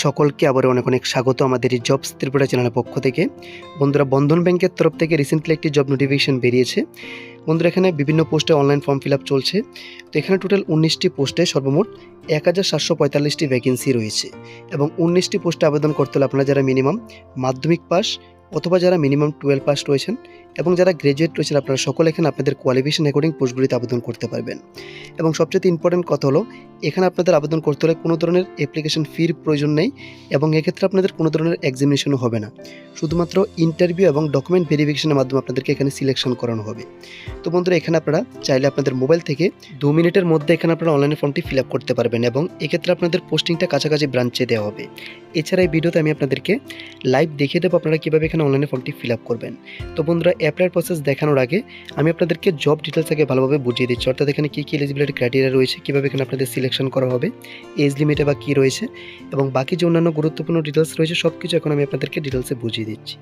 সকলকে আবার অনেক অনেক স্বাগত আমাদের এই জবস ত্রিপুরা চ্যানেলের পক্ষ থেকে। বন্ধুরা, বন্ধন ব্যাংকের তরফ থেকে রিসেন্টলি একটি জব নোটিফিকেশন বেরিয়েছে। বন্ধুরা, এখানে বিভিন্ন পোস্টে অনলাইন ফর্ম ফিল আপ চলছে। তো এখানে টোটাল 19টি পোস্টে সর্বমোট 1745টি ভ্যাকেন্সি রয়েছে এবং 19টি পোস্টে আবেদন করতে হলে আপনারা যারা মিনিমাম মাধ্যমিক পাস অথবা যারা মিনিমাম 12 পাস রয়েছেন এবং যারা গ্র্যাজুয়েট রয়েছেন, আপনারা সকলে এখানে আপনাদের কোয়ালিফিকেশন অ্যাকর্ডিং পোস্টগুলিতে আবেদন করতে পারবেন। এবং সবচেয়ে ইম্পর্টেন্ট কথা হলো, এখানে আপনাদের আবেদন করতে হলে কোনো ধরনের অ্যাপ্লিকেশন ফির প্রয়োজন নেই এবং এক্ষেত্রে আপনাদের কোনো ধরনের এক্সামিনেশনও হবে না। শুধুমাত্র ইন্টারভিউ এবং ডকুমেন্ট ভেরিফিকেশনের মাধ্যমে আপনাদেরকে এখানে সিলেকশন করানো হবে। তো বন্ধুরা, এখানে আপনারা চাইলে আপনাদের মোবাইল থেকে 2 মিনিটের মধ্যে এখানে আপনারা অনলাইনে ফর্মটি ফিল আপ করতে পারবেন এবং এক্ষেত্রে আপনাদের পোস্টিংটা কাছাকাছি ব্রাঞ্চে দেওয়া হবে। এছাড়া এই ভিডিওতে আমি আপনাদেরকে লাইভ দেখিয়ে দেবো আপনারা কীভাবে এখানে অনলাইনে ফর্মটি ফিল আপ করবেন। তো বন্ধুরা, অ্যাপ্লাইয়ের প্রসেস দেখানোর আগে আমি আপনাদেরকে জব ডিটেলস আগে ভালোভাবে বুঝিয়ে দিচ্ছি, অর্থাৎ এখানে কী কী এলিজিবিলিটি ক্রাইটেরিয়া রয়েছে, কীভাবে এখানে আপনাদের সিলেকশন করা হবে, এজ লিমিটে বা কী রয়েছে এবং বাকি যে অন্যান্য গুরুত্বপূর্ণ ডিটেলস রয়েছে সব কিছু এখন আমি আপনাদেরকে ডিটেলসে বুঝিয়ে দিচ্ছি।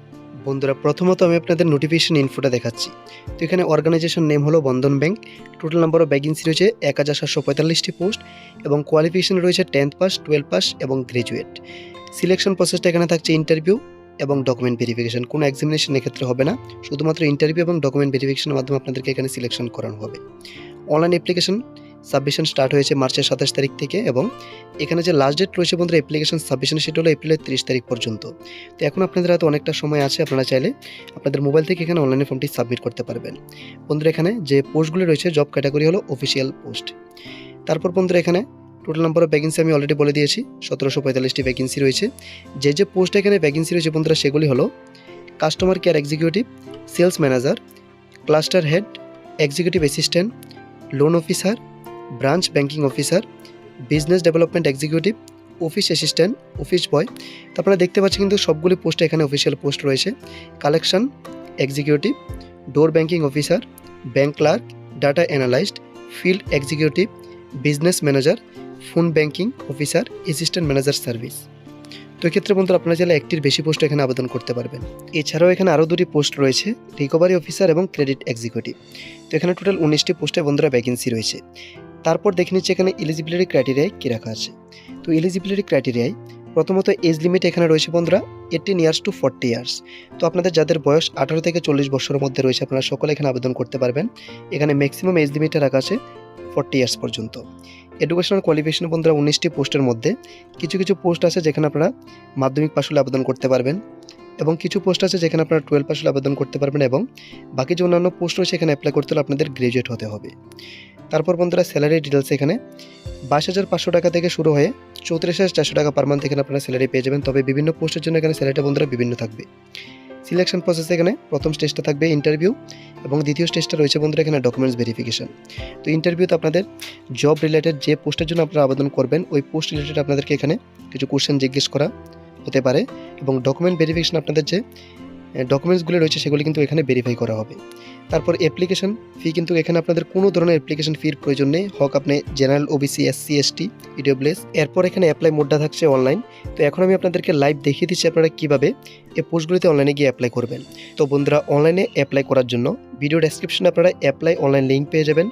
বন্ধুরা, প্রথমত আমি আপনাদের নোটিফিকেশন ইনফোটা দেখাচ্ছি। তো এখানে অর্গানাইজেশন নেম হলো Bandhan bank. Total number of vacancy রয়েছে 1745টি পোস্ট এবং কোয়ালিফিকেশন রয়েছে 10th পাস, 12 পাস এবং গ্র্যাজুয়েট। সিলেকশন প্রসেসটা এখানে থাকছে ইন্টারভিউ এবং ডকুমেন্ট ভেরিফিকেশন। কোনো এক্সামিনেশন এক্ষেত্রে হবে না, শুধুমাত্র ইন্টারভিউ এবং ডকুমেন্ট ভেরিফিকেশনের মাধ্যমে আপনাদেরকে এখানে সিলেকশন করানো হবে। অনলাইন অ্যাপ্লিকেশন সাবমিশন স্টার্ট হয়েছে মার্চের 27 তারিখ থেকে এবং এখানে যে লাস্ট ডেট রয়েছে বন্ধুরা অ্যাপ্লিকেশন সাবমিশন সেটা হলো এপ্রিলের 30 তারিখ পর্যন্ত। তো এখন আপনাদের হাতে অনেকটা সময় আছে, আপনারা চাইলে আপনাদের মোবাইল থেকে এখানে অনলাইনে ফর্মটি সাবমিট করতে পারবেন। বন্ধুরা, এখানে যে পোস্টগুলি রয়েছে জব ক্যাটাগরি হলো অফিসিয়াল পোস্ট। তারপর বন্ধুরা, এখানে টোটাল নাম্বার অফ ভ্যাকেন্সি আমি অলরেডি বলে দিয়েছি, 1745টি ভ্যাকেন্সি রয়েছে। যে পোস্টে এখানে ভ্যাকেন্সি রয়েছে বন্ধুরা সেগুলি হলো customer care executive, sales manager, cluster head, executive assistant, loan officer, branch banking officer, business development executive, office assistant, office boy. তো আপনারা দেখতে পাচ্ছেন কিন্তু সবগুলি পোস্টে এখানে অফিসিয়াল পোস্ট রয়েছে। Collection executive, door banking officer, bank clerk, data analyst, field executive, business manager, phone banking officer, assistant manager service. তো এক্ষেত্রে বন্ধুরা আপনারা চাইলে একটির বেশি পোস্ট এখানে আবেদন করতে পারবেন। এছাড়াও এখানে আরও দুটি পোস্ট রয়েছে, রিকভারি অফিসার এবং ক্রেডিট এক্সিকিউটিভ। তো এখানে টোটাল 19টি পোস্টে বন্ধুরা ভ্যাকেন্সি রয়েছে। তারপর দেখে নিচ্ছি এখানে এলিজিবিলিটি ক্রাইটেরিয়ায় কী রাখা আছে। তো এলিজিবিলিটি ক্রাইটেরিয়ায় প্রথমত এজ লিমিট এখানে রয়েছে বন্ধুরা 18 ইয়ার্স টু 40 ইয়ার্স। তো আপনাদের যাদের বয়স 18 থেকে 40 বছরের মধ্যে রয়েছে আপনারা সকলে এখানে আবেদন করতে পারবেন। এখানে ম্যাক্সিমাম এজ লিমিটে রাখা আছে 40 ইয়ার্স পর্যন্ত। এডুকেশনাল কোয়ালিফিকেশন বন্ধুরা 19টি পোস্টের মধ্যে কিছু কিছু পোস্ট আছে যেখানে আপনারা মাধ্যমিক পাশ হলে আবেদন করতে পারবেন এবং কিছু পোস্ট আছে যেখানে আপনারা 12 পাস হলে আবেদন করতে পারবেন এবং বাকি যে অন্যান্য পোস্ট রয়েছে এখানে অ্যাপ্লাই করতে হলে আপনাদের গ্র্যাজুয়েট হতে হবে। তারপর বন্ধুরা স্যালারি ডিটেলস এখানে 22,500 টাকা থেকে শুরু হয়ে 34,400 টাকা পার মান্থ এখানে আপনারা স্যালারি পেয়ে যাবেন। তবে বিভিন্ন পোস্টের জন্য এখানে স্যালারিটা বন্ধুরা বিভিন্ন থাকবে। সিলেকশন প্রসেস এখানে প্রথম স্টেজটা থাকবে ইন্টারভিউ এবং দ্বিতীয় স্টেজটা রয়েছে বন্ধুরা এখানে ডকুমেন্টস ভেরিফিকেশন। তো ইন্টারভিউতে আপনাদের জব রিলেটেড যে পোস্টের জন্য আপনারা আবেদন করবেন ওই পোস্ট রিলেটেড আপনাদেরকে এখানে কিছু কোশ্চেন জিজ্ঞেস করা হতে পারে এবং ডকুমেন্ট ভেরিফিকেশন আপনাদের যে ডকুমেন্টসগুলো রয়েছে সেগুলি কিন্তু এখানে ভেরিফাই করা হবে। তারপর অ্যাপ্লিকেশন ফি কিন্তু এখানে আপনাদের কোনো ধরনের অ্যাপ্লিকেশন ফির প্রয়োজন নেই, হোক আপনি general, OBC, SC, ST, EWS. এরপর এখানে অ্যাপ্লাই মোডটা থাকছে অনলাইন। তো এখন আমি আপনাদেরকে লাইভ দেখিয়ে দিচ্ছি আপনারা কীভাবে এই পোস্টগুলিতে অনলাইনে গিয়ে অ্যাপ্লাই করবেন। তো বন্ধুরা, অনলাইনে অ্যাপ্লাই করার জন্য ভিডিও ডেসক্রিপশনে আপনারা অ্যাপ্লাই অনলাইন লিঙ্ক পেয়ে যাবেন।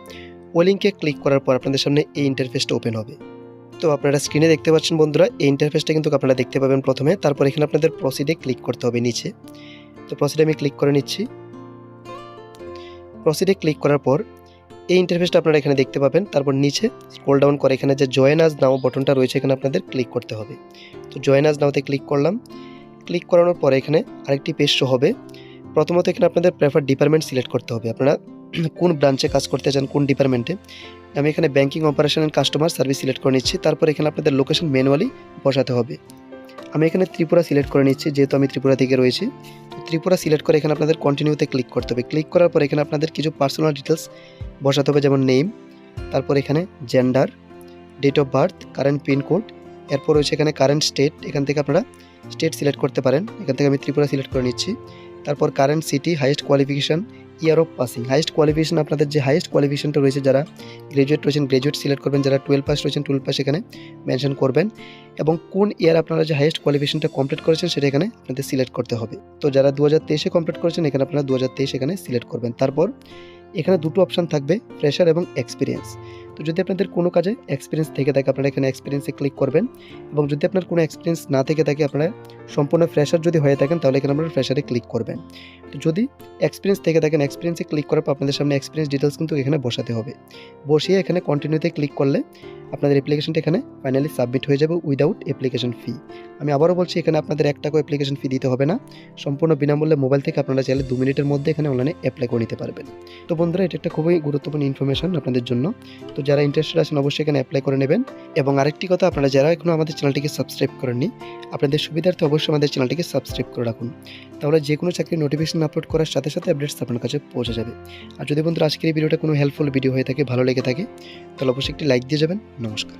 ওই লিঙ্কে ক্লিক করার পর আপনাদের সামনে এই ইন্টারফেসটা ওপেন হবে। তো আপনারা স্ক্রিনে দেখতে পাচ্ছেন বন্ধুরা এই ইন্টারফেসটা কিন্তু আপনারা দেখতে পাবেন প্রথমে। তারপর এখানে আপনাদের প্রসিডে ক্লিক করতে হবে নিচে। তো প্রসিডে আমি ক্লিক করে নিচ্ছি। প্রসিডে ক্লিক করার পর এই ইন্টারফেসটা আপনারা এখানে দেখতে পাবেন। তারপর নিচে স্ক্রল ডাউন করে এখানে যে জয়েন আজ নাও বাটনটা রয়েছে এখানে আপনাদের ক্লিক করতে হবে। তো জয়েন আজ নাওতে ক্লিক করলাম। ক্লিক করানোর পরে এখানে আরেকটি পেজ শো হবে। প্রথমত এখানে আপনাদের প্রেফার ডিপার্টমেন্ট সিলেক্ট করতে হবে, আপনারা কোন ব্রাঞ্চে কাজ করতে চান, কোন ডিপার্টমেন্টে। আমি এখানে banking operation and customer service select করে নিচ্ছি। তারপর এখানে আপনাদের লোকেশন ম্যানুয়ালি বসাতে হবে। আমি এখানে ত্রিপুরা সিলেক্ট করে নিচ্ছি, যেহেতু আমি ত্রিপুরা থেকে রয়েছি। ত্রিপুরা সিলেক্ট করে এখানে আপনাদের কন্টিনিউতে ক্লিক করতে হবে। ক্লিক করার পর এখানে আপনাদের কিছু পার্সোনাল ডিটেলস বসাতে হবে, যেমন নেম, তারপর এখানে gender, date of birth, current pincode, এরপর রয়েছে এখানে কারেন্ট স্টেট। এখান থেকে আপনারা স্টেট সিলেক্ট করতে পারেন। এখান থেকে আমি ত্রিপুরা সিলেক্ট করে নিচ্ছি। তারপর current city, highest qualification, year of passing. Highest qualification আপনাদের যে হাইয়েস্ট কোয়ালিফিকেশানটা রয়েছে, যারা গ্র্যাজুয়েট রয়েছেন গ্র্যাজুয়েট সিলেক্ট করবেন, যারা 12 পাস রয়েছেন 12 পাস এখানে মেনশন করবেন এবং কোন ইয়ার আপনারা যে হাইয়েস্ট কোয়ালিফিকেশানটা কমপ্লিট করেছেন সেটা এখানে আপনাদের সিলেক্ট করতে হবে। তো যারা 2023-এ কমপ্লিট করেছেন এখানে আপনারা 2023 এখানে সিলেক্ট করবেন। তারপর এখানে দুটো অপশান থাকবে, ফ্রেশার এবং এক্সপিরিয়েন্স। তো যদি আপনাদের কোনো কাজে এক্সপিরিয়েন্স থেকে থাকে আপনারা এখানে এক্সপিরিয়েন্সে ক্লিক করবেন, এবং যদি আপনার কোনো এক্সপিরিয়েন্স না থেকে থাকে আপনারা সম্পূর্ণ ফ্রেশার যদি হয়ে থাকেন তাহলে এখানে আপনারা ফ্রেশারে ক্লিক করবেন। তো যদি এক্সপিরিয়েন্স থেকে থাকেন এক্সপিরিয়েন্সে ক্লিক করার পর আপনাদের সামনে এক্সপিরিয়েন্স ডিটেলস কিন্তু এখানে বসাতে হবে। বসিয়ে এখানে কন্টিনিউতে ক্লিক করলে আপনাদের অ্যাপ্লিকেশনটা এখানে ফাইনালি সাবমিট হয়ে যাবে উইদাউট অ্যাপ্লিকেশন ফি। আমি আবারও বলছি, এখানে আপনাদের 1 টাকাও অ্যাপ্লিকেশন ফি দিতে হবে না। সম্পূর্ণ বিনামূল্যে মোবাইল থেকে আপনারা চাইলে 2 মিনিটের মধ্যে এখানে অনলাইনে অ্যাপ্লাই করে নিতে পারবেন। তো বন্ধুরা, এটা একটা খুবই গুরুত্বপূর্ণ ইনফরমেশন আপনাদের জন্য। তো যারা ইন্টারেস্টেড আছেন অবশ্যই এখানে অ্যাপ্লাই করে নেবেন। এবং আরেকটি কথা, আপনারা যারা এখনও আমাদের চ্যানেলটিকে সাবস্ক্রাইব করেননি, আপনাদের সুবিধার্থে অবশ্যই আমাদের চ্যানেলটিকে সাবস্ক্রাইব করে রাখুন। তাহলে যে কোনো চাকরির নোটিফিকেশন আপলোড করার সাথে সাথে আপডেটস আপনার কাছে পৌঁছে যাবে। আর যদি বন্ধুরা আজকের এই ভিডিওটা কোনো হেল্পফুল ভিডিও হয়ে থাকে, ভালো লেগে থাকে, তাহলে অবশ্যই একটি লাইক দিয়ে যাবেন। নমস্কার।